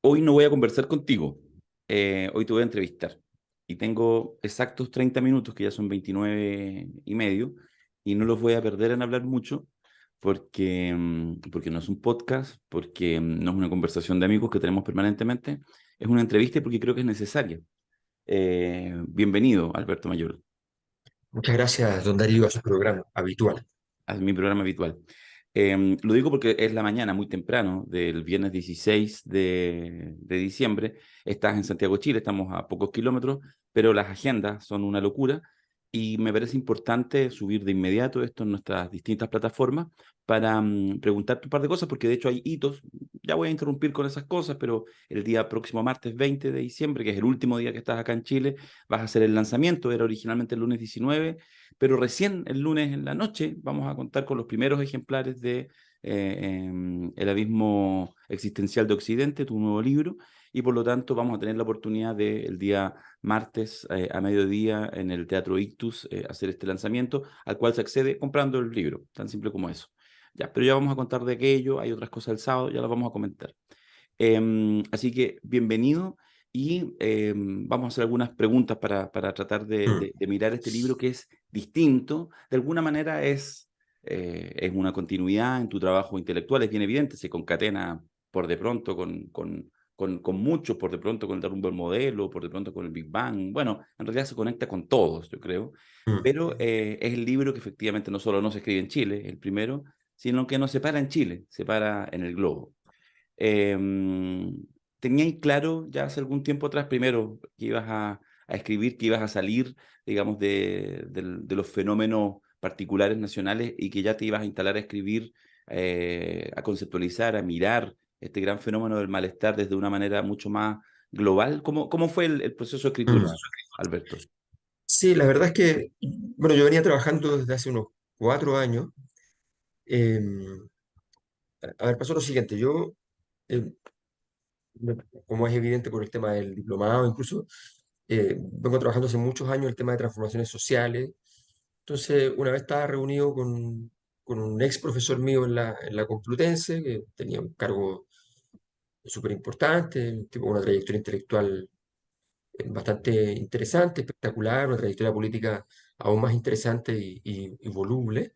Hoy no voy a conversar contigo. Hoy te voy a entrevistar. Y tengo exactos 30 minutos, que ya son 29 y medio, y no los voy a perder en hablar mucho, porque no es un podcast, porque no es una conversación de amigos que tenemos permanentemente, es una entrevista y porque creo que es necesaria. Bienvenido, Alberto Mayor, Muchas gracias, don Darío, a su programa habitual. a mi programa habitual. Lo digo porque es la mañana, muy temprano, del viernes 16 de diciembre. Estás en Santiago, Chile, estamos a pocos kilómetros, pero las agendas son una locura y me parece importante subir de inmediato esto en nuestras distintas plataformas para preguntarte un par de cosas, porque de hecho hay hitos. Ya voy a interrumpir con esas cosas, pero el día próximo martes 20 de diciembre, que es el último día que estás acá en Chile, vas a hacer el lanzamiento. Era originalmente el lunes 19, pero recién el lunes en la noche vamos a contar con los primeros ejemplares de El abismo existencial de Occidente, tu nuevo libro, y por lo tanto vamos a tener la oportunidad de el día martes a mediodía en el Teatro Ictus hacer este lanzamiento, al cual se accede comprando el libro, tan simple como eso. Ya, pero ya vamos a contar de aquello, hay otras cosas el sábado, ya las vamos a comentar. Así que bienvenido y vamos a hacer algunas preguntas para tratar de, Mm. de mirar este libro que es distinto. De alguna manera es una continuidad en tu trabajo intelectual, es bien evidente, se concatena por de pronto con muchos, por de pronto con el derrumbe del modelo, por de pronto con el Big Bang. Bueno, en realidad se conecta con todos, yo creo, Mm. pero es el libro que efectivamente no solo no se escribe en Chile, el primero, sino que no se para en Chile, se para en el globo. Eh, ¿Teníais claro ya hace algún tiempo atrás, primero, que ibas a escribir, que ibas a salir, digamos, de los fenómenos particulares nacionales y que ya te ibas a instalar a escribir, a conceptualizar, a mirar este gran fenómeno del malestar desde una manera mucho más global? ¿Cómo fue el proceso de Mm. escritura, Alberto? Sí, la verdad es que, bueno, yo venía trabajando desde hace unos 4 años. eh, a ver, pasó lo siguiente, yo, eh, como es evidente por el tema del diplomado, incluso, vengo trabajando hace muchos años el tema de transformaciones sociales. Entonces, una vez estaba reunido con un ex profesor mío en la Complutense, que tenía un cargo súper importante, un tipo con una trayectoria intelectual bastante interesante, espectacular, una trayectoria política aún más interesante y voluble.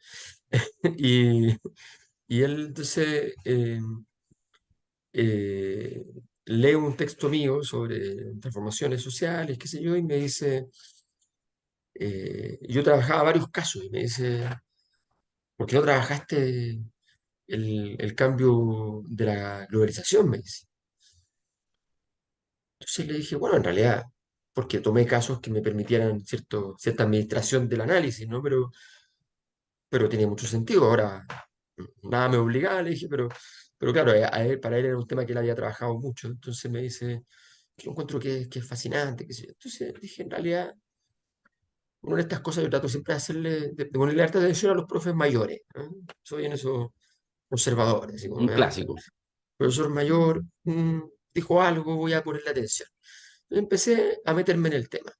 Y, y él entonces eh, lee un texto mío sobre transformaciones sociales, qué sé yo, y me dice, yo trabajaba varios casos, y me dice, ¿por qué no trabajaste el cambio de la globalización? Me dice. Entonces le dije, bueno, en realidad, porque tomé casos que me permitieran cierta administración del análisis, ¿no? Pero tenía mucho sentido. Ahora, nada me obligaba, le dije, pero claro, para él era un tema que él había trabajado mucho. Entonces me dice, yo encuentro que es fascinante, qué sé yo. Entonces dije, en realidad, una de estas cosas yo trato siempre de de ponerle harta atención a los profes mayores, ¿no? Soy en esos conservadores, así como, Un ¿ya? clásico. Profesor mayor, dijo algo, voy a ponerle atención. Empecé a meterme en el tema.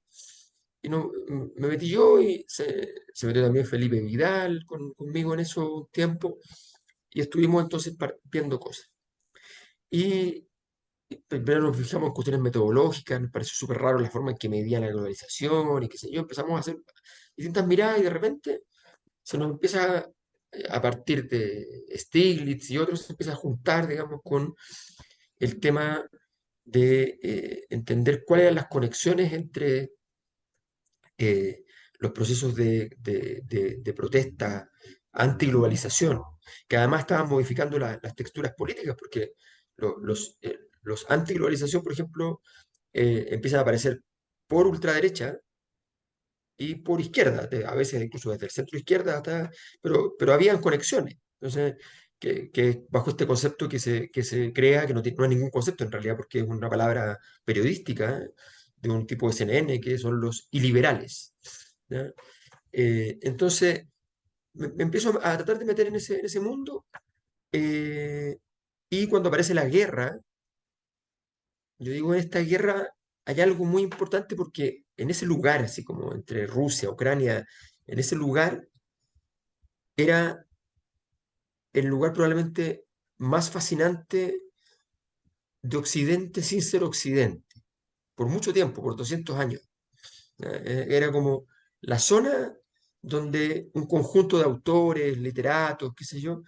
Y no, me metí yo y se metió también Felipe Vidal conmigo en esos tiempos. Y estuvimos entonces viendo cosas. Y primero nos fijamos en cuestiones metodológicas, nos pareció súper raro la forma en que medían la globalización y qué sé yo. Empezamos a hacer distintas miradas y de repente se nos empieza, a partir de Stiglitz y otros, se empieza a juntar, digamos, con el tema de entender cuáles eran las conexiones entre eh, los procesos de protesta antiglobalización, que además estaban modificando las texturas políticas, porque los antiglobalización, por ejemplo, empiezan a aparecer por ultraderecha y por izquierda, a veces incluso desde el centro izquierda hasta, pero habían conexiones. Entonces, que bajo este concepto que se crea, que no es ningún concepto en realidad, porque es una palabra periodística, de un tipo de CNN, que son los iliberales. ¿Ya? Entonces, me empiezo a tratar de meter en ese mundo, eh, y cuando aparece la guerra, yo digo, en esta guerra hay algo muy importante porque en ese lugar, así como entre Rusia, Ucrania, en ese lugar era el lugar probablemente más fascinante de Occidente sin ser Occidente, por mucho tiempo, por 200 años. Era como la zona donde un conjunto de autores, literatos, qué sé yo,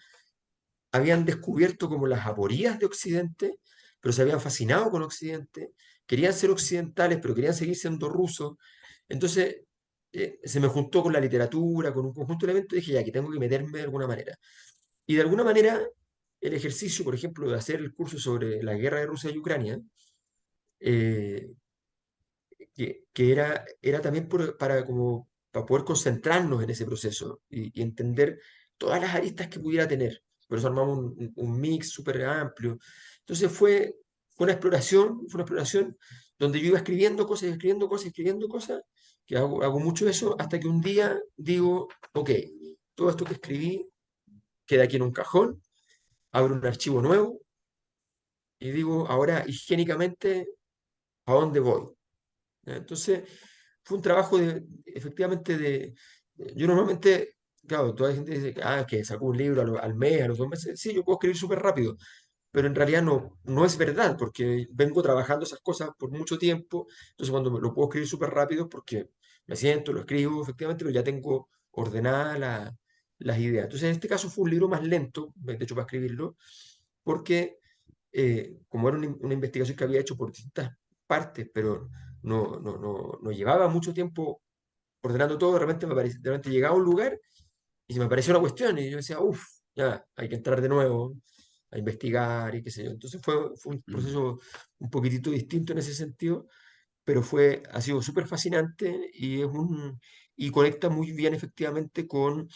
habían descubierto como las aporías de Occidente, pero se habían fascinado con Occidente, querían ser occidentales, pero querían seguir siendo rusos. Entonces, se me juntó con la literatura, con un conjunto de elementos, y dije, ya, que tengo que meterme de alguna manera. Y de alguna manera, el ejercicio, por ejemplo, de hacer el curso sobre la guerra de Rusia y Ucrania, eh, que era también para, como, para poder concentrarnos en ese proceso y entender todas las aristas que pudiera tener. Por eso armamos un mix súper amplio. Entonces fue una exploración donde yo iba escribiendo cosas, escribiendo cosas, escribiendo cosas, que hago mucho eso, hasta que un día digo, ok, todo esto que escribí queda aquí en un cajón, abro un archivo nuevo y digo, ahora higiénicamente, ¿a dónde voy? ¿Ya? Entonces, fue un trabajo efectivamente yo normalmente, claro, toda la gente dice que sacó un libro al mes, a los 2 meses. Sí, yo puedo escribir súper rápido, pero en realidad no es verdad, porque vengo trabajando esas cosas por mucho tiempo. Entonces, cuando lo puedo escribir súper rápido es porque me siento, lo escribo, efectivamente, pero ya tengo ordenadas las ideas. Entonces, en este caso fue un libro más lento, de hecho, para escribirlo, porque como era una investigación que había hecho por distintas partes, pero no llevaba mucho tiempo ordenando todo, de repente llegaba a un lugar y se me apareció una cuestión y yo decía, uff, ya, hay que entrar de nuevo a investigar y qué sé yo. Entonces fue un Mm. proceso un poquitito distinto en ese sentido, pero ha sido súper fascinante y conecta muy bien efectivamente con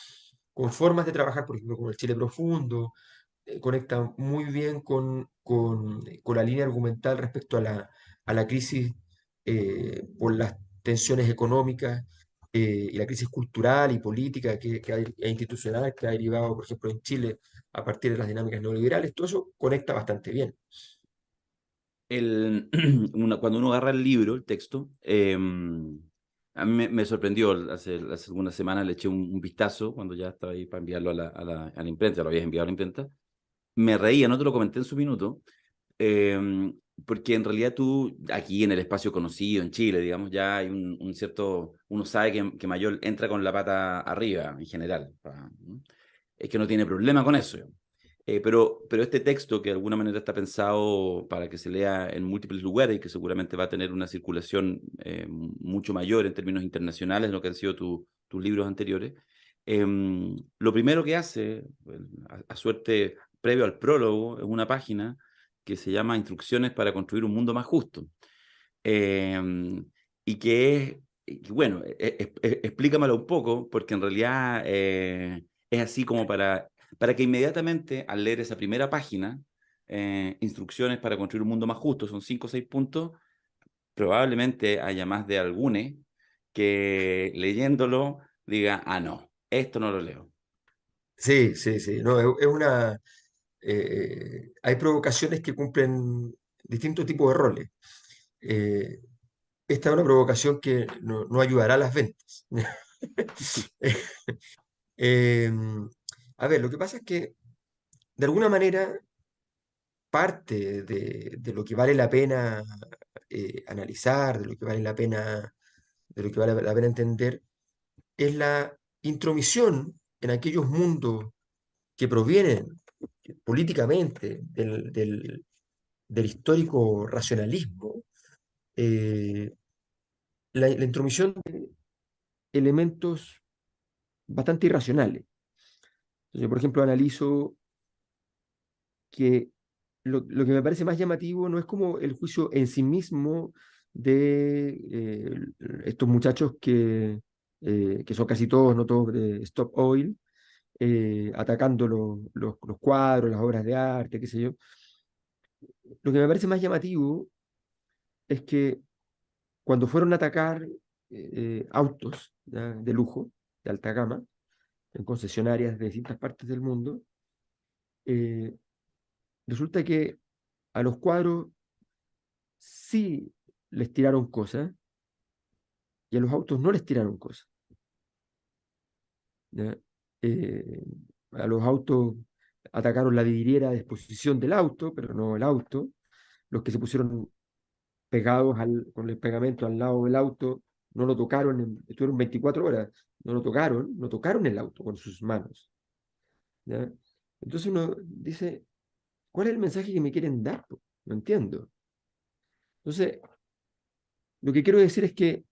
formas de trabajar, por ejemplo, con el Chile profundo, conecta muy bien con la línea argumental respecto a la crisis por las tensiones económicas y la crisis cultural y política e institucional que ha derivado, por ejemplo, en Chile a partir de las dinámicas neoliberales. Todo eso conecta bastante bien. Cuando uno agarra el libro, el texto, a mí me sorprendió hace algunas semanas, le eché un vistazo cuando ya estaba ahí para enviarlo a la imprenta, lo habías enviado a la imprenta. Me reía, no te lo comenté en su minuto, porque en realidad tú, aquí en el espacio conocido, en Chile, digamos, ya hay un cierto, uno sabe que Mayol entra con la pata arriba en general, ¿no? Es que no tiene problema con eso. Pero este texto, que de alguna manera está pensado para que se lea en múltiples lugares y que seguramente va a tener una circulación mucho mayor en términos internacionales de lo que han sido tus libros anteriores, lo primero que hace, bueno, a suerte, previo al prólogo, es una página que se llama Instrucciones para construir un mundo más justo. Y bueno, explícamelo un poco, porque en realidad es así como para que inmediatamente al leer esa primera página, instrucciones para construir un mundo más justo, son 5 o 6 puntos, probablemente haya más de alguno que leyéndolo diga, ah, no, esto no lo leo. Sí, sí, sí. No, hay provocaciones que cumplen distintos tipos de roles. Eh, Esta es una provocación que no ayudará a las ventas. Eh, a ver, lo que pasa es que de alguna manera parte de lo que vale la pena analizar, de lo que vale la pena entender, es la intromisión en aquellos mundos que provienen políticamente del histórico racionalismo, eh, la intromisión de elementos bastante irracionales. Entonces, por ejemplo, analizo que lo que me parece más llamativo no es como el juicio en sí mismo de estos muchachos que son casi todos, no todos, de Stop Oil, atacando los cuadros, las obras de arte, qué sé yo. Lo que me parece más llamativo es que cuando fueron a atacar autos, ¿ya?, de lujo, de alta gama, en concesionarias de distintas partes del mundo, eh, resulta que a los cuadros sí les tiraron cosas y a los autos no les tiraron cosas. ¿Ya? Eh, a los autos atacaron la vidriera de exposición del auto, pero no el auto. los que se pusieron pegados con el pegamento al lado del auto, no lo tocaron, estuvieron 24 horas, no tocaron el auto con sus manos. ¿Ya? Entonces uno dice, ¿cuál es el mensaje que me quieren dar? Po? No entiendo. Entonces, lo que quiero decir es que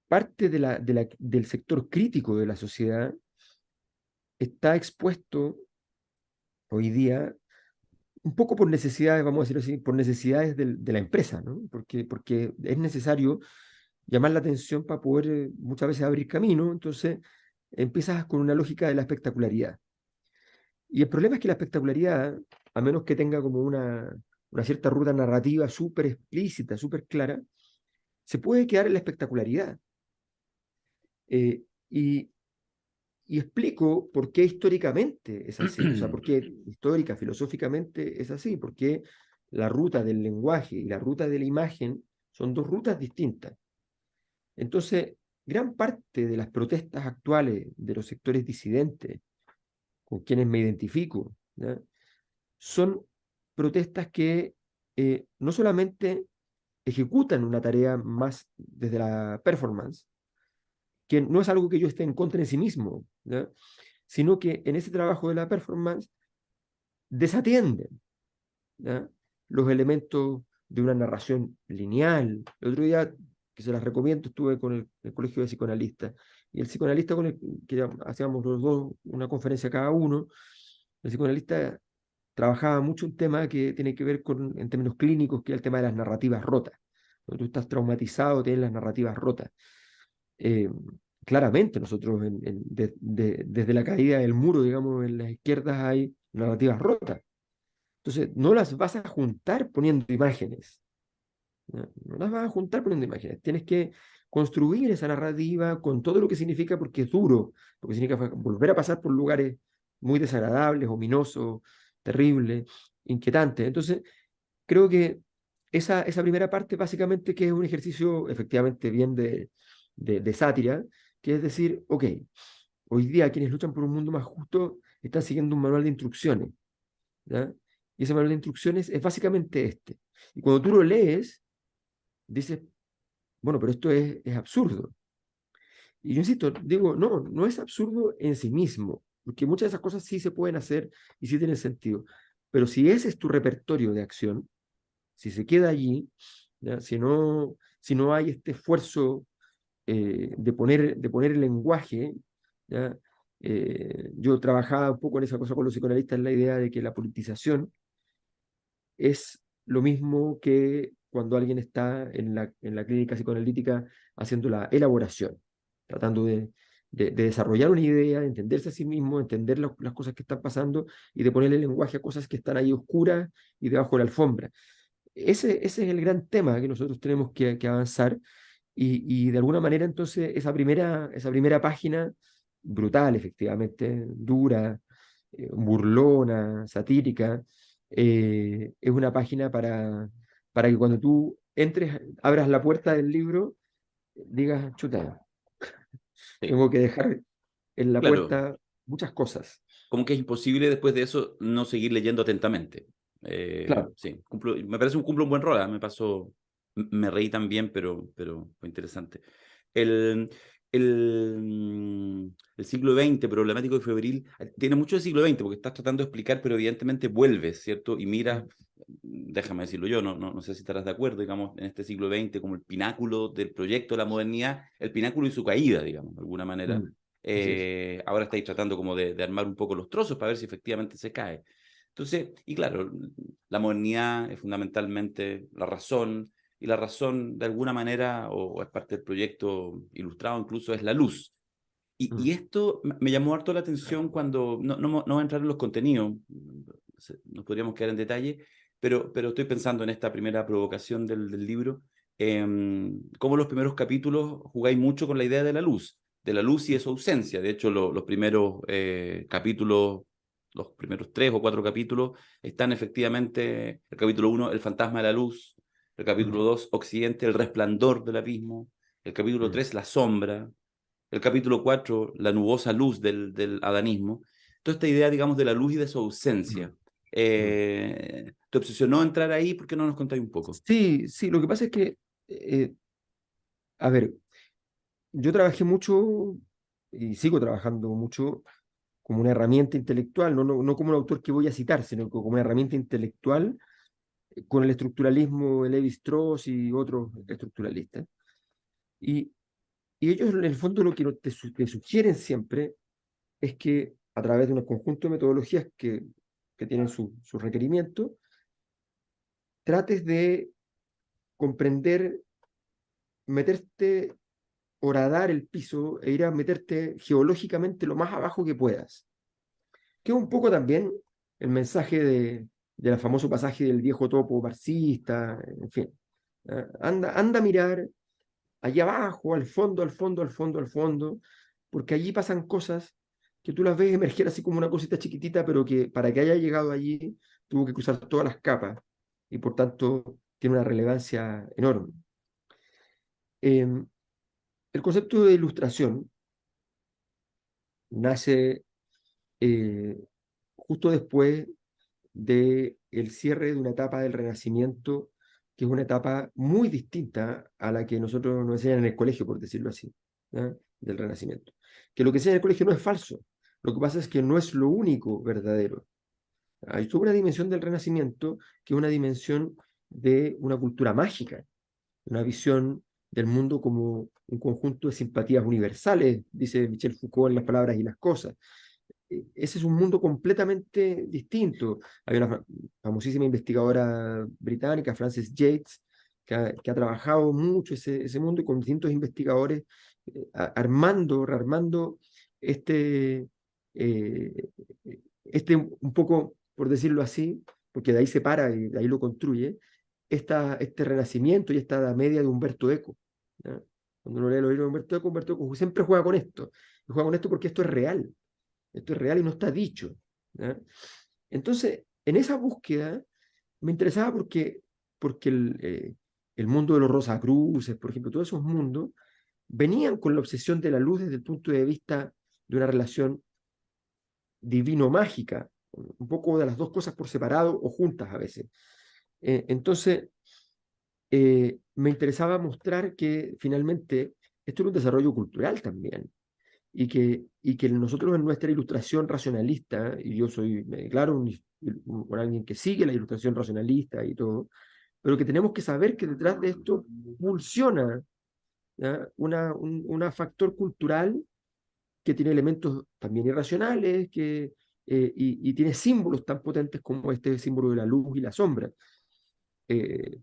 parte del sector crítico de la sociedad está expuesto hoy día un poco por necesidades, vamos a decirlo así, por necesidades de la empresa, ¿no? Porque es necesario llamar la atención para poder muchas veces abrir camino, entonces empiezas con una lógica de la espectacularidad. Y el problema es que la espectacularidad, a menos que tenga como una cierta ruta narrativa súper explícita, súper clara, se puede quedar en la espectacularidad. Eh, y, y explico por qué históricamente es así, o sea, por qué histórica, filosóficamente es así, porque la ruta del lenguaje y la ruta de la imagen son dos rutas distintas. Entonces, gran parte de las protestas actuales de los sectores disidentes, con quienes me identifico, ¿ya? Son protestas que no solamente ejecutan una tarea más desde la performance, que no es algo que yo esté en contra en sí mismo, ¿ya? Sino que en ese trabajo de la performance desatienden, ¿ya? Los elementos de una narración lineal. El otro día, que se las recomiendo, estuve con el colegio de psicoanalistas, y el psicoanalista con el que hacíamos los dos una conferencia cada uno, el psicoanalista trabajaba mucho un tema que tiene que ver con, en términos clínicos, que es el tema de las narrativas rotas. Cuando tú estás traumatizado, tienes las narrativas rotas. Eh, Claramente nosotros desde la caída del muro, digamos, en las izquierdas hay narrativas rotas. Entonces, no las vas a juntar poniendo imágenes. ¿No? No las vas a juntar poniendo imágenes. Tienes que construir esa narrativa con todo lo que significa, porque es duro, porque significa volver a pasar por lugares muy desagradables, ominosos, terribles, inquietantes. Entonces, creo que esa primera parte básicamente que es un ejercicio efectivamente bien de sátira, que es decir, ok, hoy día quienes luchan por un mundo más justo están siguiendo un manual de instrucciones, ¿ya? Y ese manual de instrucciones es básicamente este. Y cuando tú lo lees, dices, bueno, pero esto es absurdo. Y yo insisto, digo, no, no es absurdo en sí mismo, porque muchas de esas cosas sí se pueden hacer y sí tienen sentido. Pero si ese es tu repertorio de acción, si se queda allí, ¿ya? Si no hay este esfuerzo de poner el lenguaje, ¿ya? Yo trabajaba un poco en esa cosa con los psicoanalistas, en la idea de que la politización es lo mismo que cuando alguien está en la clínica psicoanalítica haciendo la elaboración, tratando de desarrollar una idea, de entenderse a sí mismo, entender las cosas que están pasando y de ponerle lenguaje a cosas que están ahí oscuras y debajo de la alfombra. Ese es el gran tema que nosotros tenemos que avanzar y de alguna manera entonces esa primera página, brutal efectivamente, dura, burlona, satírica, es una página para que cuando tú entres, abras la puerta del libro, digas, chuta, Sí, tengo que dejar en la claro, puerta muchas cosas. como que es imposible después de eso no seguir leyendo atentamente. Claro. Sí, me parece cumple un buen rol, ¿eh? Me pasó, me reí también, pero fue interesante. El, el siglo XX, problemático y febril, tiene mucho del siglo XX porque estás tratando de explicar, pero evidentemente vuelves, ¿cierto? Y miras, Mm, déjame decirlo yo, no sé si estarás de acuerdo, digamos, en este siglo XX como el pináculo del proyecto de la modernidad, el pináculo y su caída, digamos, de alguna manera. mm, así es. Ahora estáis tratando como de armar un poco los trozos para ver si efectivamente se cae. Entonces, y claro, la modernidad es fundamentalmente la razón, y la razón de alguna manera, o es parte del proyecto ilustrado incluso, es la luz. Y Mm, esto me llamó harto la atención cuando, no voy a entrar en los contenidos, nos podríamos quedar en detalle, pero estoy pensando en esta primera provocación del libro, cómo los primeros capítulos jugáis mucho con la idea de la luz y de su ausencia. De hecho, los primeros capítulos, los primeros 3 o 4 capítulos, están efectivamente, el capítulo 1, el fantasma de la luz, el capítulo mm, 2, Occidente, el resplandor del abismo, el capítulo mm, 3, la sombra, el capítulo 4, la nubosa luz del adanismo. Toda esta idea, digamos, de la luz y de su mm, ausencia. ¿Te obsesionó entrar ahí? ¿Por qué no nos contáis un poco? Sí, sí, lo que pasa es que, a ver, yo trabajé mucho y sigo trabajando mucho como una herramienta intelectual, no como un autor que voy a citar, sino como una herramienta intelectual con el estructuralismo de Levi-Strauss y otros estructuralistas. Y, y ellos, en el fondo, lo que te sugieren siempre es que a través de un conjunto de metodologías que tienen sus requerimientos, trates de comprender, meterte, horadar el piso e ir a meterte geológicamente lo más abajo que puedas. Que es un poco también el mensaje del famoso pasaje del viejo topo marxista, en fin. Anda a mirar allá abajo, al fondo, al fondo, al fondo, al fondo, porque allí pasan cosas que tú las ves emerger así como una cosita chiquitita, pero que para que haya llegado allí tuvo que cruzar todas las capas y por tanto tiene una relevancia enorme. El concepto de ilustración nace eh, justo después del cierre de una etapa del Renacimiento, que es una etapa muy distinta a la que nosotros nos enseñan en el colegio, por decirlo así, ¿ya? Del Renacimiento. Que lo que enseñan en el colegio no es falso, lo que pasa es que no es lo único verdadero. Hay toda una dimensión del Renacimiento que es una dimensión de una cultura mágica, una visión del mundo como un conjunto de simpatías universales, dice Michel Foucault en Las palabras y las cosas. Ese es un mundo completamente distinto. Hay una famosísima investigadora británica, Frances Yates, que ha trabajado mucho ese mundo y con distintos investigadores, rearmando este, eh, un poco, por decirlo así, porque de ahí se para y de ahí lo construye, este renacimiento y esta edad media de Humberto Eco. ¿Ya? Cuando uno lee los libros de Humberto Eco siempre juega con esto. Y juega con esto porque esto es real. Esto es real y no está dicho. ¿Ya? Entonces, en esa búsqueda me interesaba porque el mundo de los Rosacruces, por ejemplo, todos esos mundos, venían con la obsesión de la luz desde el punto de vista de una relación divino-mágica, un poco de las dos cosas por separado o juntas a veces. Entonces, me interesaba mostrar que finalmente esto era un desarrollo cultural también, y que nosotros en nuestra ilustración racionalista, y yo soy, claro, alguien que sigue la ilustración racionalista y todo, pero que tenemos que saber que detrás de esto pulsiona, ¿ya? Una factor cultural que tiene elementos también irracionales, y tiene símbolos tan potentes como este símbolo de la luz y la sombra. Eh,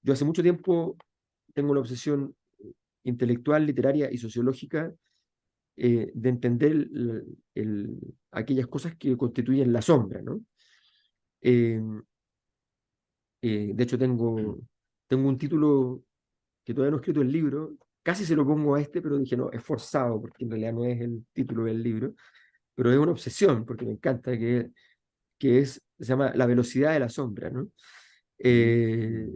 yo hace mucho tiempo tengo la obsesión intelectual, literaria y sociológica de entender aquellas cosas que constituyen la sombra, ¿no? Eh, de hecho, tengo un título que todavía no he escrito el libro, casi se lo pongo a este, pero dije, no, es forzado, porque en realidad no es el título del libro, pero es una obsesión, porque me encanta, se llama La velocidad de la sombra, ¿no? Eh,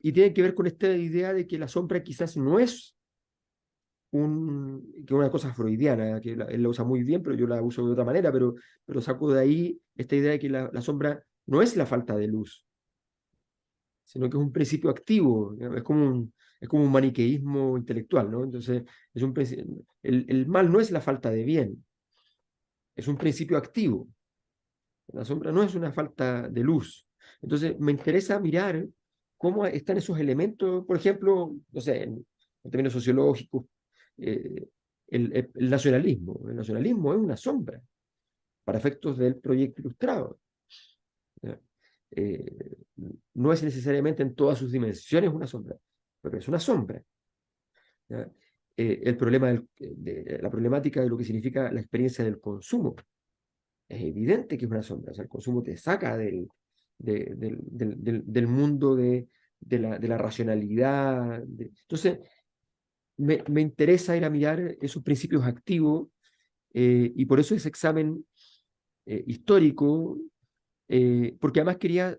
y tiene que ver con esta idea de que la sombra quizás no es una cosa freudiana, que él la usa muy bien, pero yo la uso de otra manera, pero saco de ahí esta idea de que la sombra no es la falta de luz, sino que es un principio activo, ¿no? Es como un maniqueísmo intelectual, ¿no? Entonces, el mal no es la falta de bien, es un principio activo. La sombra no es una falta de luz. Entonces, me interesa mirar cómo están esos elementos, por ejemplo, no sé, en términos sociológicos, eh, el nacionalismo. El nacionalismo es una sombra para efectos del proyecto ilustrado. ¿Ya? Eh, no es necesariamente en todas sus dimensiones una sombra, pero es una sombra. ¿Ya? El problema la problemática de lo que significa la experiencia del consumo. Es evidente que es una sombra. O sea, el consumo te saca del mundo de la racionalidad. Entonces, me interesa ir a mirar esos principios activos, y por eso ese examen histórico, porque además quería,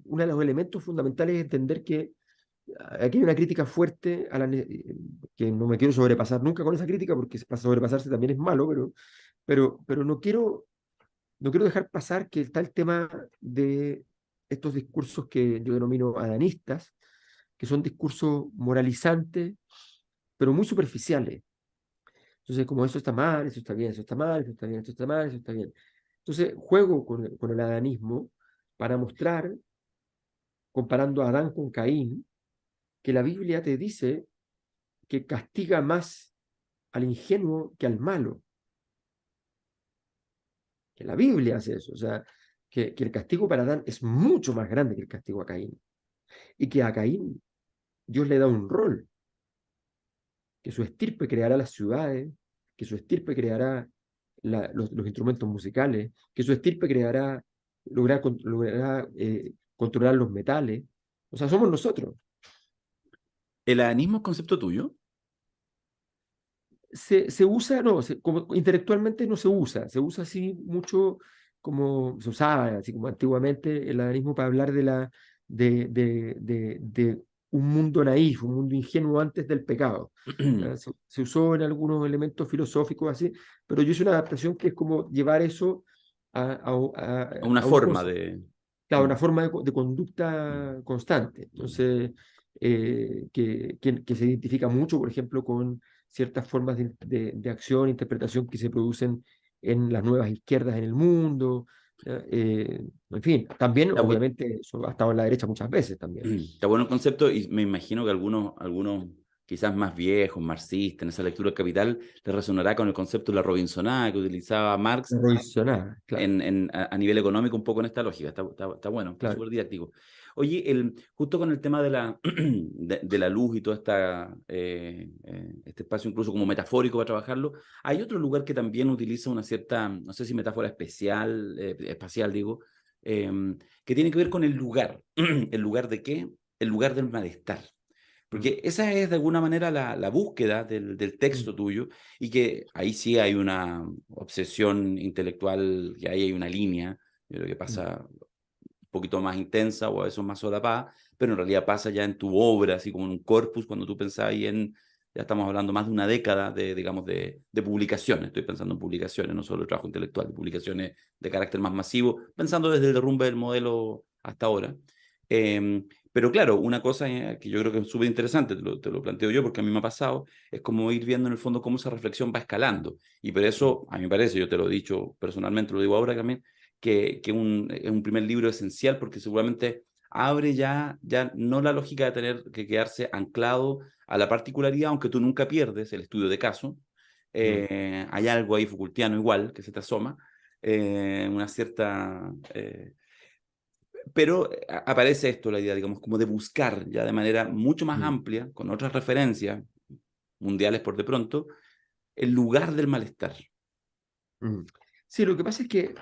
uno de los elementos fundamentales es entender que aquí hay una crítica fuerte que no me quiero sobrepasar nunca con esa crítica, porque para sobrepasarse también es malo, pero no quiero no quiero dejar pasar que está el tema de estos discursos que yo denomino adanistas, que son discursos moralizantes, pero muy superficiales. Entonces, como eso está mal, eso está bien, eso está mal, eso está bien, eso está mal, eso está bien. Entonces, juego con el adanismo para mostrar, comparando a Adán con Caín, que la Biblia te dice que castiga más al ingenuo que al malo. Que la Biblia hace eso. O sea, que el castigo para Adán es mucho más grande que el castigo a Caín. Y que a Caín Dios le da un rol, que su estirpe creará las ciudades, que su estirpe creará los instrumentos musicales, que su estirpe creará, logrará controlar los metales. O sea, somos nosotros. ¿El adanismo es concepto tuyo? Se usa, no, como intelectualmente no se usa así mucho como se usaba, así como antiguamente el adanismo para hablar de un mundo naif, un mundo ingenuo antes del pecado. Se usó en algunos elementos filosóficos así, pero yo hice una adaptación que es como llevar eso Una a un forma concepto, de... claro, Mm, una forma de mm, conducta constante. mm. Entonces, que se identifica mucho, por ejemplo, con ciertas formas de acción, interpretación que se producen en las nuevas izquierdas en el mundo. ¿Ya? En fin, también, Está, bu- obviamente, eso ha estado en la derecha muchas veces también. está bueno el concepto y me imagino que algunos quizás más viejos, marxistas, en esa lectura del Capital, les resonará con el concepto de la Robinsonada que utilizaba Marx Revolucionar, claro, a nivel económico un poco en esta lógica. Está bueno, está claro. súper didáctico. Oye, justo con el tema de de la luz y todo este espacio incluso como metafórico para trabajarlo, hay otro lugar que también utiliza una cierta, no sé si metáfora espacial digo, que tiene que ver con el lugar. ¿El lugar de qué? El lugar del malestar. Mm, Porque esa es de alguna manera la búsqueda del mm, texto tuyo y que ahí sí hay una obsesión intelectual, que ahí hay una línea, yo creo que mm, pasa un poquito más intensa o a veces más solapada, pero en realidad pasa ya en tu obra, así como en un corpus, cuando tú pensás ahí ya estamos hablando más de una década digamos, de publicaciones, estoy pensando en publicaciones, no solo de trabajo intelectual, de publicaciones de carácter más masivo, pensando desde el derrumbe del modelo hasta ahora. Pero claro, una cosa que yo creo que es súper interesante, te lo planteo yo porque a mí me ha pasado, es como ir viendo en el fondo cómo esa reflexión va escalando. Y por mm, eso, a mí me parece, yo te lo he dicho personalmente, lo digo ahora también, que es un primer libro esencial porque seguramente abre ya no la lógica de tener que quedarse anclado a la particularidad, aunque tú nunca pierdes el estudio de caso. mm, Hay algo ahí Foucaultiano igual que se te asoma, una cierta... pero aparece esto, la idea, digamos, como de buscar ya de manera mucho más mm, amplia, con otras referencias mundiales por de pronto, el lugar del malestar. mm. Sí, lo que pasa es que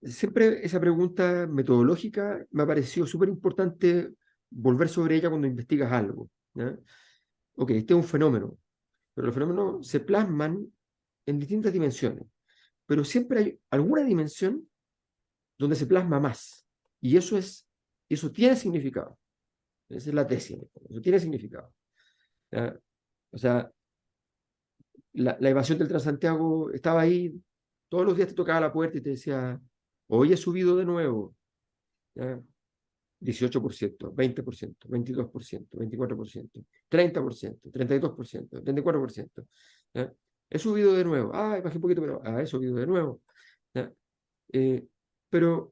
siempre esa pregunta metodológica me ha parecido súper importante volver sobre ella cuando investigas algo. ¿Ya? Ok, este es un fenómeno, pero los fenómenos se plasman en distintas dimensiones, pero siempre hay alguna dimensión donde se plasma más. Y eso tiene significado. Esa es la tesis. Eso tiene significado. ¿Ya? O sea, la evasión del Transantiago estaba ahí, todos los días te tocaba la puerta y te decía, hoy he subido de nuevo. ¿Ya? 18%, 20%, 22%, 24%, 30%, 32%, 34%. ¿Ya? He subido de nuevo. Ah, bajé un poquito, pero he subido de nuevo. ¿Ya? Eh, pero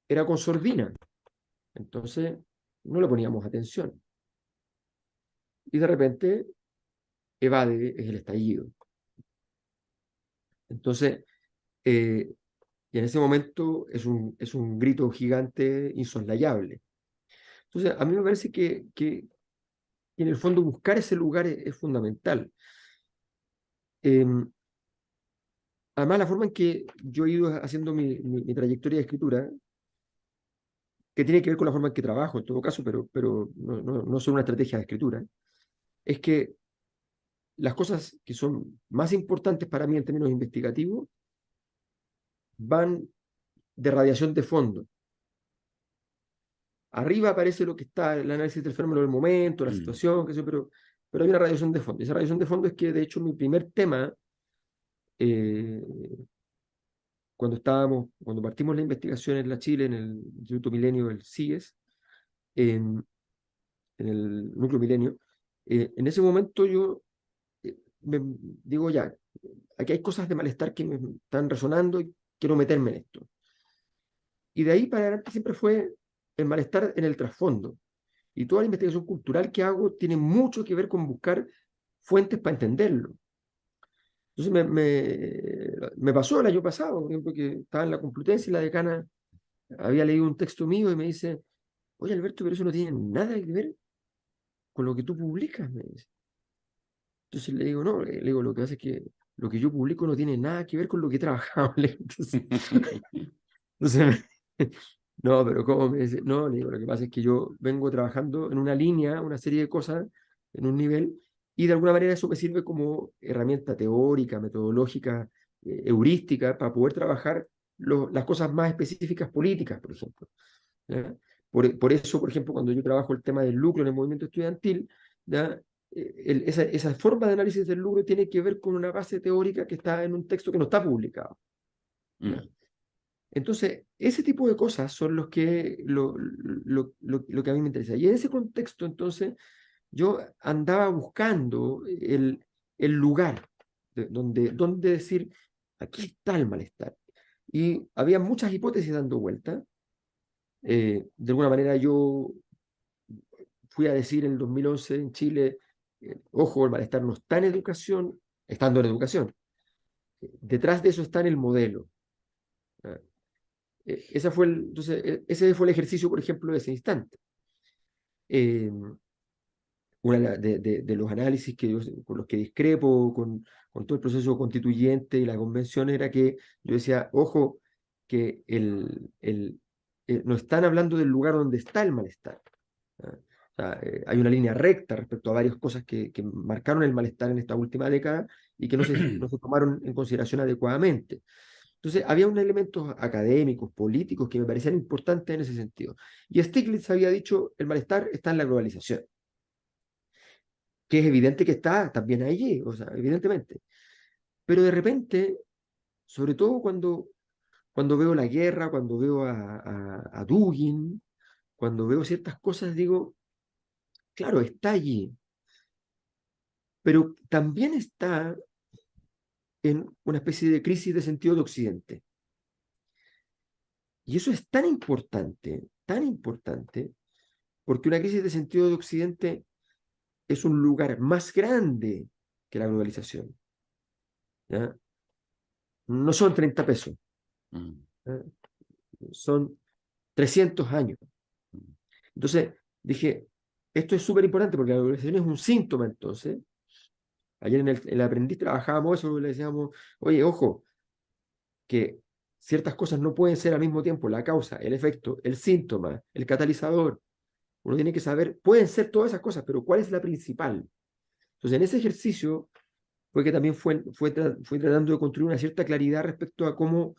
era con sordina, entonces no le poníamos atención. Y de repente evade es el estallido. Entonces, eh, y en ese momento es un grito gigante insoslayable. Entonces, a mí me parece que en el fondo buscar ese lugar es fundamental. Em, Además, la forma en que yo he ido haciendo mi trayectoria de escritura, que tiene que ver con la forma en que trabajo en todo caso, pero no solo una estrategia de escritura, es que las cosas que son más importantes para mí en términos investigativos van de radiación de fondo. Arriba aparece lo que está, el análisis del fenómeno del momento, la Mm. situación, qué sé yo, pero hay una radiación de fondo. Y esa radiación de fondo es que, de hecho, mi primer tema eh, cuando partimos la investigación en la Chile, en el Instituto Milenio, el CIES, en, en el Núcleo Milenio, en ese momento yo me digo, ya, aquí hay cosas de malestar que me están resonando y quiero meterme en esto. Y de ahí para adelante siempre fue el malestar en el trasfondo. Y toda la investigación cultural que hago tiene mucho que ver con buscar fuentes para entenderlo. Entonces me pasó el año pasado, por ejemplo, que estaba en la Complutense y la decana había leído un texto mío y me dice, oye Alberto, pero eso no tiene nada que ver con lo que tú publicas, me dice. Entonces le digo, no, le digo, lo que pasa es que lo que yo publico no tiene nada que ver con lo que he trabajado. Entonces, no, pero ¿cómo me dice? No, le digo, lo que pasa es que yo vengo trabajando en una línea, una serie de cosas, en un nivel, y de alguna manera eso me sirve como herramienta teórica, metodológica, heurística, para poder trabajar las cosas más específicas políticas, por ejemplo. ¿Ya? Por eso, por ejemplo, cuando yo trabajo el tema del lucro en el movimiento estudiantil, ¿ya? Esa forma de análisis del lucro tiene que ver con una base teórica que está en un texto que no está publicado. ¿Ya? Entonces, ese tipo de cosas son lo que a mí me interesa. Y en ese contexto, entonces, yo andaba buscando el lugar donde decir, aquí está el malestar. Y había muchas hipótesis dando vuelta. De alguna manera yo fui a decir en el 2011 en Chile, ojo, el malestar no está en educación, estando en educación. Detrás de eso está en el modelo. ¿Ya? Ese fue el ejercicio, por ejemplo, de ese instante. Eh, una de los análisis con los que discrepo con todo el proceso constituyente y la convención era que yo decía, ojo, que no están hablando del lugar donde está el malestar. ¿Ya? O sea, hay una línea recta respecto a varias cosas que marcaron el malestar en esta última década y que no se tomaron en consideración adecuadamente. Entonces, había unos elementos académicos, políticos, que me parecían importantes en ese sentido. Y Stiglitz había dicho, el malestar está en la globalización, que es evidente que está también allí, o sea, evidentemente. Pero de repente, sobre todo cuando veo la guerra, cuando veo a Dugin, cuando veo ciertas cosas, digo, claro, está allí, pero también está en una especie de crisis de sentido de Occidente. Y eso es tan importante, porque una crisis de sentido de Occidente es un lugar más grande que la globalización. ¿Ya? No son 30 pesos, ¿ya? Son 300 años. Entonces dije, esto es súper importante porque la globalización es un síntoma entonces. Ayer en el aprendiz trabajábamos eso, le decíamos, oye, ojo, que ciertas cosas no pueden ser al mismo tiempo la causa, el efecto, el síntoma, el catalizador. Uno tiene que saber, pueden ser todas esas cosas, pero ¿cuál es la principal? Entonces, en ese ejercicio fue que también fui tratando de construir una cierta claridad respecto a cómo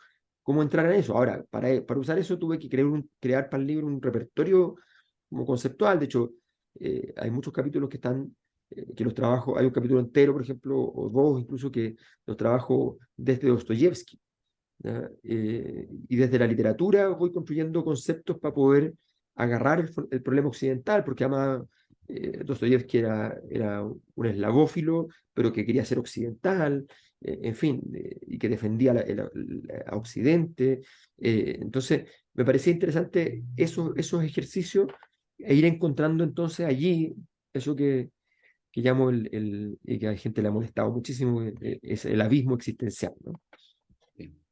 entrar en eso. Ahora, para usar eso tuve que crear para el libro un repertorio como conceptual. De hecho, hay muchos capítulos que los trabajo, hay un capítulo entero, por ejemplo, o dos incluso, que los trabajo desde Dostoyevsky. ¿Ya? Y desde la literatura voy construyendo conceptos para poder agarrar el problema occidental, porque además Dostoyevsky era un eslavófilo, pero que quería ser occidental, en fin, y que defendía a Occidente. Entonces, me parecía interesante esos ejercicios e ir encontrando entonces allí eso que llamo y que a la gente le ha molestado muchísimo, es el abismo existencial, ¿no?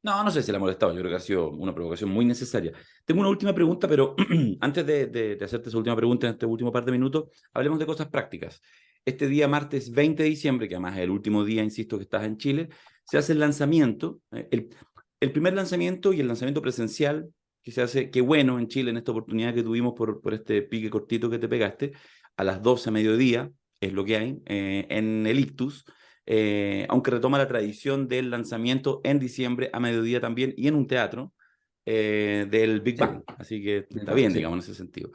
No, no sé si le ha molestado, yo creo que ha sido una provocación muy necesaria. Tengo una última pregunta, pero antes de hacerte esa última pregunta en este último par de minutos, hablemos de cosas prácticas. Este día, martes 20 de diciembre, que además es el último día, insisto, que estás en Chile, se hace el lanzamiento, el primer lanzamiento y el lanzamiento presencial que se hace, qué bueno en Chile en esta oportunidad que tuvimos por este pique cortito que te pegaste, a las 12 a mediodía, es lo que hay, en el Ictus. Aunque retoma la tradición del lanzamiento en diciembre a mediodía también y en un teatro del Big Sí, Bang. Así que Big está Bang, bien, sí. digamos, en ese sentido.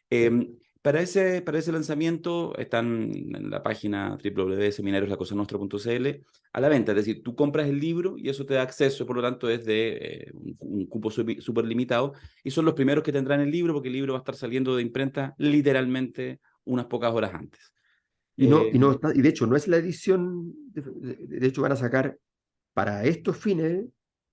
Sí. Para ese lanzamiento están en la página www.seminarioslacosanuestra.cl a la venta. Es decir, tú compras el libro y eso te da acceso, por lo tanto es de un cupo súper limitado. Y son los primeros que tendrán el libro porque el libro va a estar saliendo de imprenta literalmente unas pocas horas antes. Y no Eh, y de hecho no es la edición, de hecho van a sacar para estos fines,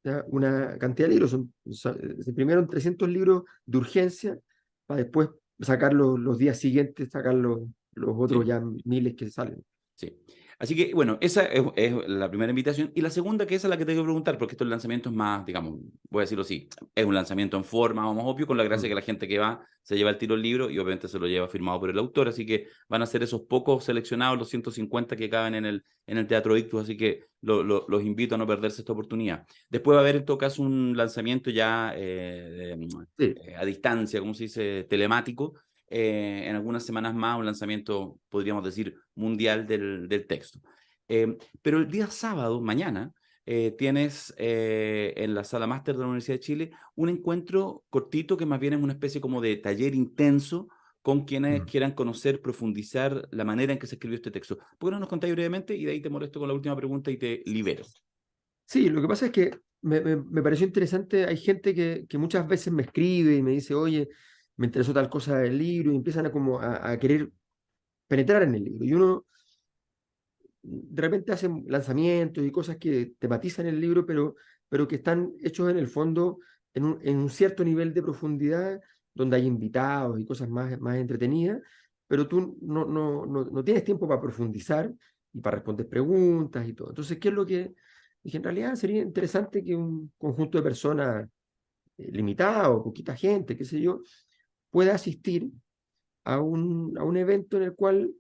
¿ya? Una cantidad de libros, se imprimieron 300 libros de urgencia para después sacar los días siguientes, sacar los otros sí. ya miles que salen. Sí. Así que, bueno, esa es la primera invitación. Y la segunda, que esa es la que tengo que preguntar, porque estos lanzamientos más, digamos, voy a decirlo así, es un lanzamiento en forma, vamos, obvio, con la gracia Mm. que la gente que va se lleva el tiro el libro y obviamente se lo lleva firmado por el autor. Así que van a ser esos pocos seleccionados, los 150 que caben en el Teatro Ictus. Así que los invito a no perderse esta oportunidad. Después va a haber, en todo caso, un lanzamiento ya Sí, a distancia, como se dice, telemático en algunas semanas más un lanzamiento, podríamos decir, mundial del texto. Pero el día sábado, mañana, tienes en la sala máster de la Universidad de Chile un encuentro cortito que más bien es una especie como de taller intenso con quienes mm. quieran conocer, profundizar la manera en que se escribió este texto. ¿Por qué no nos contáis brevemente y de ahí te molesto con la última pregunta y te libero? Sí, lo que pasa es que me pareció interesante, hay gente que muchas veces me escribe y me dice, oye, me interesó tal cosa del libro, y empiezan a como a querer penetrar en el libro. Y uno de repente hacen lanzamientos y cosas que tematizan el libro, pero que están hechos en el fondo en un cierto nivel de profundidad, donde hay invitados y cosas más entretenidas, pero tú no tienes tiempo para profundizar y para responder preguntas y todo. Entonces, ¿qué es lo que dije? En realidad sería interesante que un conjunto de personas limitado, poquita gente, qué sé yo, pueda asistir a un evento en el cual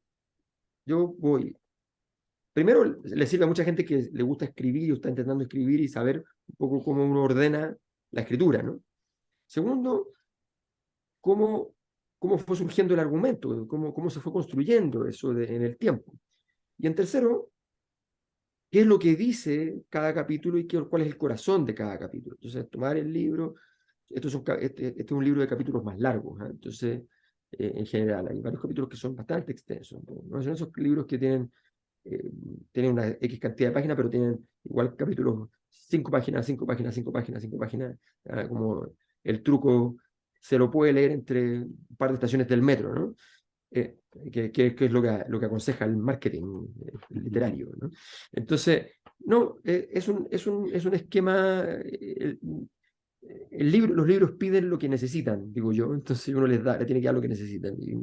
yo voy. Primero, le sirve a mucha gente que le gusta escribir o está intentando escribir y saber un poco cómo uno ordena la escritura, ¿no? Segundo, cómo, cómo fue surgiendo el argumento, cómo se fue construyendo eso en el tiempo. Y en tercero, qué es lo que dice cada capítulo y cuál es el corazón de cada capítulo. Entonces, tomar el libro, este es un libro de capítulos más largos, ¿ah? Entonces, en general, hay varios capítulos que son bastante extensos, ¿no? No son esos libros que eh, tienen una X cantidad de páginas, pero tienen igual capítulos, 5 páginas, 5 páginas, 5 páginas, 5 páginas, como el truco se lo puede leer entre un par de estaciones del metro, ¿no? Que es lo que aconseja el marketing literario, ¿no? Entonces, no, es un esquema, los libros piden lo que necesitan, digo yo, entonces uno le tiene que dar lo que necesitan, y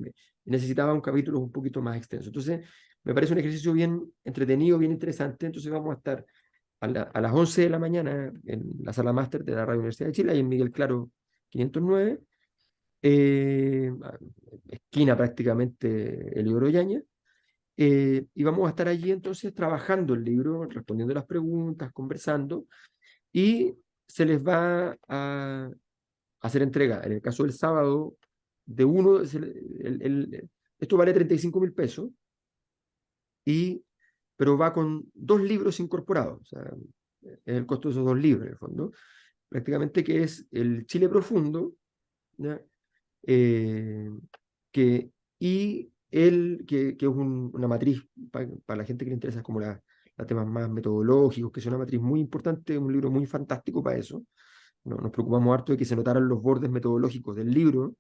necesitaba un capítulo un poquito más extenso. Entonces, me parece un ejercicio bien entretenido, bien interesante, entonces vamos a estar a las 11 de la mañana en la sala máster de la Radio Universidad de Chile, ahí en Miguel Claro 509, eh, esquina prácticamente el Yña, y vamos a estar allí entonces trabajando el libro, respondiendo las preguntas, conversando, y se les va a hacer entrega, en el caso del sábado, de uno, esto vale 35.000 pesos, pero va con 2 libros incorporados, o sea, es el costo de esos 2 libros en el fondo, prácticamente que es el Chile Profundo, ¿ya? Eh, que, y que es una matriz para la gente que le interesa como los temas más metodológicos, que es una matriz muy importante, un libro muy fantástico para eso. Nos preocupamos harto de que se notaran los bordes metodológicos del libro,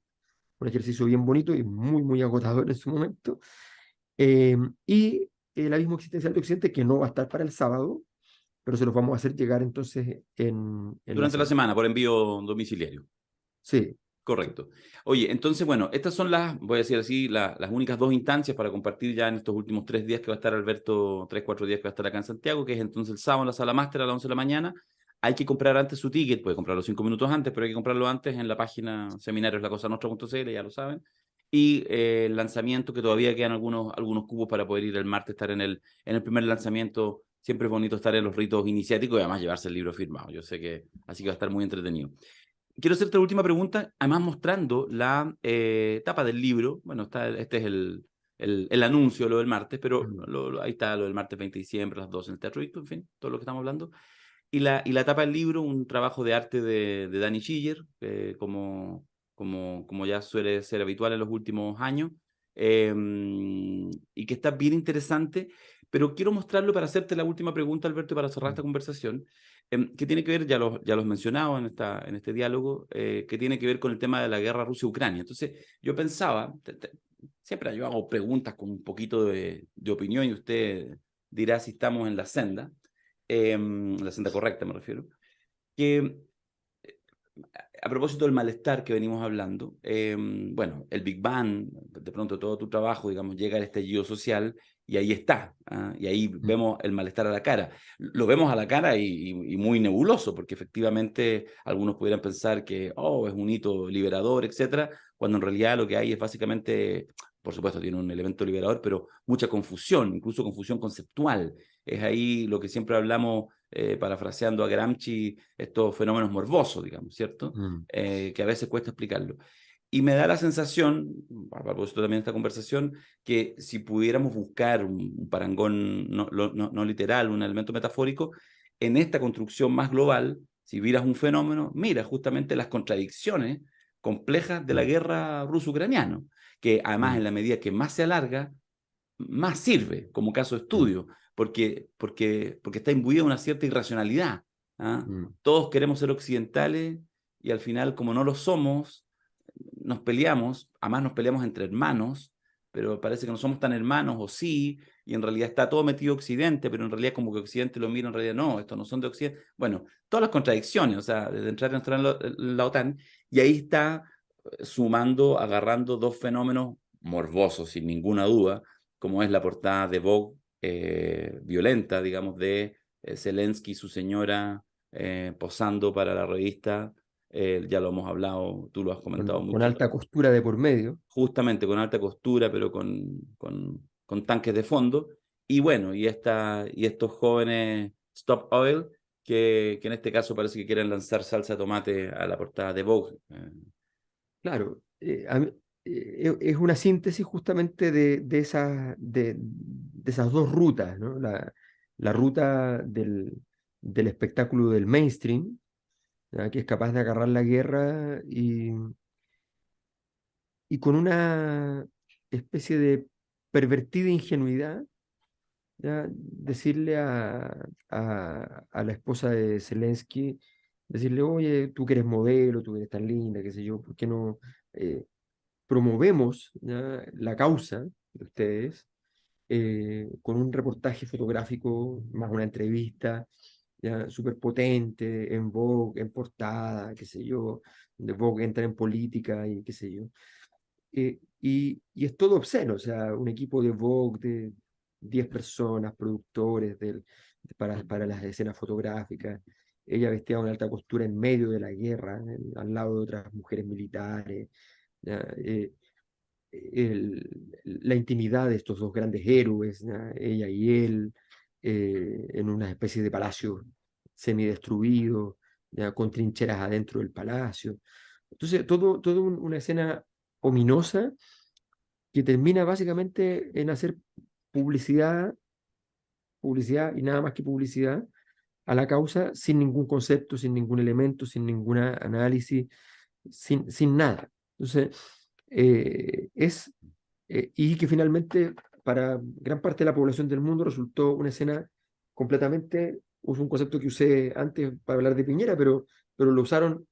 un ejercicio bien bonito y muy agotador en su momento. Eh, y el abismo existencial de Occidente, que no va a estar para el sábado, pero se los vamos a hacer llegar entonces en la Durante la semana. semana, por envío domiciliario. Sí, sí. Correcto. Oye, entonces, bueno, estas son voy a decir así, las únicas dos instancias para compartir ya en estos últimos 3 días que va a estar Alberto, 3, 4 días que va a estar acá en Santiago, que es entonces el sábado en la sala máster a las 11 de la mañana. Hay que comprar antes su ticket, puede comprarlo 5 minutos antes, pero hay que comprarlo antes en la página seminarioslacosanuestra.cl, ya lo saben. Y el lanzamiento, que todavía quedan algunos cubos para poder ir el martes, estar en el primer lanzamiento. Siempre es bonito estar en los ritos iniciáticos y además llevarse el libro firmado. Yo sé que así que va a estar muy entretenido. Quiero hacerte la última pregunta, además mostrando la tapa del libro. Bueno, este es el anuncio, lo del martes, pero Mm. ahí está lo del martes 20 de diciembre, las 2 en el Teatro Ictus, en fin, todo lo que estamos hablando. Y la tapa del libro, un trabajo de arte de Dani Schiller, como como ya suele ser habitual en los últimos años, y que está bien interesante, pero quiero mostrarlo para hacerte la última pregunta, Alberto, y para cerrar esta conversación, que tiene que ver, ya lo has mencionado en este diálogo, que tiene que ver con el tema de la guerra Rusia-Ucrania. Entonces, yo pensaba, siempre yo hago preguntas con un poquito de opinión y usted dirá si estamos en la senda correcta me refiero, que a propósito del malestar que venimos hablando, bueno, el Big Bang, de pronto todo tu trabajo, digamos, llega al estallido social y ahí está, ¿ah? Y ahí vemos el malestar a la cara. Lo vemos a la cara y muy nebuloso, porque efectivamente algunos pudieran pensar que, oh, es un hito liberador, etcétera, cuando en realidad lo que hay es básicamente, por supuesto, tiene un elemento liberador, pero mucha confusión, incluso confusión conceptual. Es ahí lo que siempre hablamos, parafraseando a Gramsci, estos fenómenos morbosos, digamos, ¿cierto? Mm. Que a veces cuesta explicarlo. Y me da la sensación, a propósito también de esta conversación, que si pudiéramos buscar un parangón no literal, un elemento metafórico, en esta construcción más global, si vieras un fenómeno, mira justamente las contradicciones complejas de la Mm. guerra ruso-ucraniana, que además Mm. en la medida que más se alarga, más sirve como caso de Mm. estudio, porque está imbuida de una cierta irracionalidad. ¿Ah? Mm. Todos queremos ser occidentales y al final, como no lo somos, nos peleamos, además nos peleamos entre hermanos, pero parece que no somos tan hermanos, o sí, y en realidad está todo metido Occidente, pero en realidad como que Occidente lo mira, en realidad no, estos no son de Occidente. Bueno, todas las contradicciones, o sea, desde entrar en la OTAN, y ahí está sumando, agarrando dos fenómenos morbosos, sin ninguna duda, como es la portada de Vogue, violenta, digamos, de Zelensky y su señora posando para la revista. Ya lo hemos hablado, tú lo has comentado Con mucho, alta costura de por medio. justamente con alta costura, pero con tanques de fondo. Y bueno, y estos jóvenes Stop Oil, que en este caso parece que quieren lanzar salsa de tomate a la portada de Vogue. Claro, es una síntesis justamente de esas dos rutas, ¿no? La ruta del espectáculo del mainstream, ¿ya? Que es capaz de agarrar la guerra y con una especie de pervertida ingenuidad, ¿ya? Decirle a la esposa de Zelensky, decirle, oye, tú que eres modelo, tú que eres tan linda, qué sé yo, ¿por qué no promovemos, ¿ya? La causa de ustedes con un reportaje fotográfico más una entrevista ya súper potente en Vogue, en portada, qué sé yo, donde Vogue entra en política y qué sé yo? Y es todo obsceno, o sea, un equipo de Vogue de 10 personas, productores para las escenas fotográficas, ella vestida con alta costura en medio de la guerra, al lado de otras mujeres militares, ¿ya? La intimidad de estos dos grandes héroes, ¿ya? Ella y él, en una especie de palacio semidestruido, ¿ya? Con trincheras adentro del palacio. Entonces, todo una escena ominosa que termina básicamente en hacer publicidad, publicidad y nada más que publicidad a la causa sin ningún concepto, sin ningún elemento, sin ningún análisis, sin nada. Entonces, es, y que finalmente para gran parte de la población del mundo resultó una escena completamente, uso un concepto que usé antes para hablar de Piñera, pero lo usaron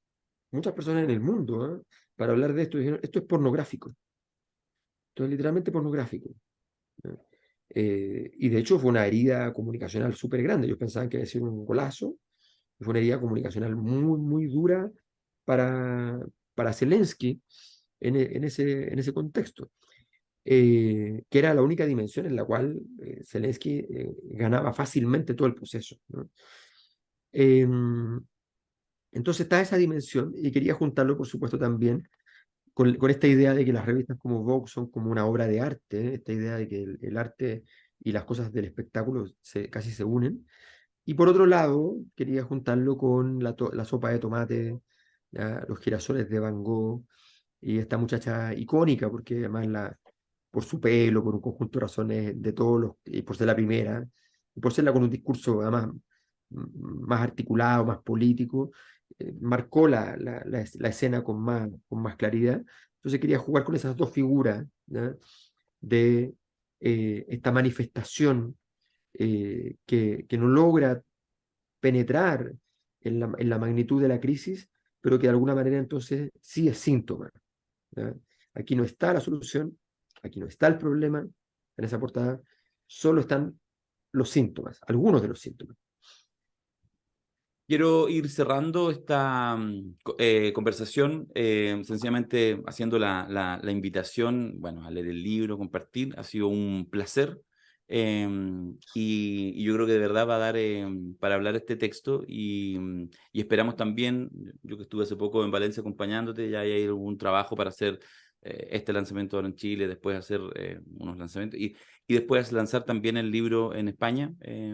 muchas personas en el mundo, ¿eh? Para hablar de esto, dijeron, esto es pornográfico, esto es literalmente pornográfico. ¿Eh? Y de hecho fue una herida comunicacional súper grande. Ellos pensaban que había sido un golazo, y fue una herida comunicacional muy, muy dura para Zelensky en ese contexto, que era la única dimensión en la cual Zelensky ganaba fácilmente todo el proceso, ¿no? Em, entonces está esa dimensión y quería juntarlo, por supuesto, también con esta idea de que las revistas como Vogue son como una obra de arte, ¿eh? Esta idea de que el arte y las cosas del espectáculo casi se unen. Y por otro lado, quería juntarlo con la sopa de tomate, ¿ya? Los girasoles de Van Gogh y esta muchacha icónica, porque además por su pelo, por un conjunto de razones de todos los, y por ser la primera, y por serla con un discurso además más articulado, más político, marcó la escena con más claridad. Entonces quería jugar con esas dos figuras, ¿ya? De esta manifestación que no logra penetrar en la magnitud de la crisis, pero que de alguna manera entonces sí es síntoma, ¿ya? Aquí no está la solución, aquí no está el problema en esa portada, solo están los síntomas, algunos de los síntomas. Quiero ir cerrando esta conversación, sencillamente haciendo la invitación, bueno, a leer el libro, compartir. Ha sido un placer. Y yo creo que de verdad va a dar para hablar este texto y esperamos también, yo que estuve hace poco en Valencia acompañándote, ya hay algún trabajo para hacer este lanzamiento ahora en Chile, después hacer unos lanzamientos y después lanzar también el libro en España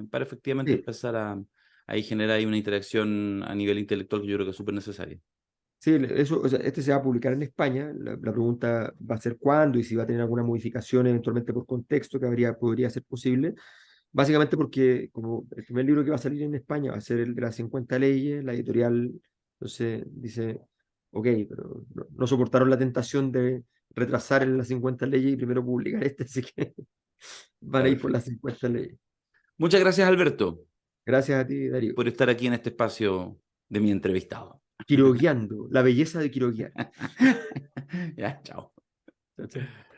para efectivamente Sí, empezar a ahí genera ahí una interacción a nivel intelectual que yo creo que es súper necesaria. sí, eso, o sea, este se va a publicar en España. La pregunta va a ser cuándo y si va a tener alguna modificación eventualmente por contexto que podría ser posible. Básicamente porque como el primer libro que va a salir en España va a ser el de las 50 leyes, la editorial entonces dice, ok, pero no soportaron la tentación de retrasar en las 50 leyes y primero publicar este, así que van a ir por las Perfecto. 50 leyes. Muchas gracias, Alberto, Gracias a ti, Darío. por estar aquí en este espacio de mi entrevistado. Quiroguiando, la belleza de Quiroguiar. Ya, chao. Chao, chao.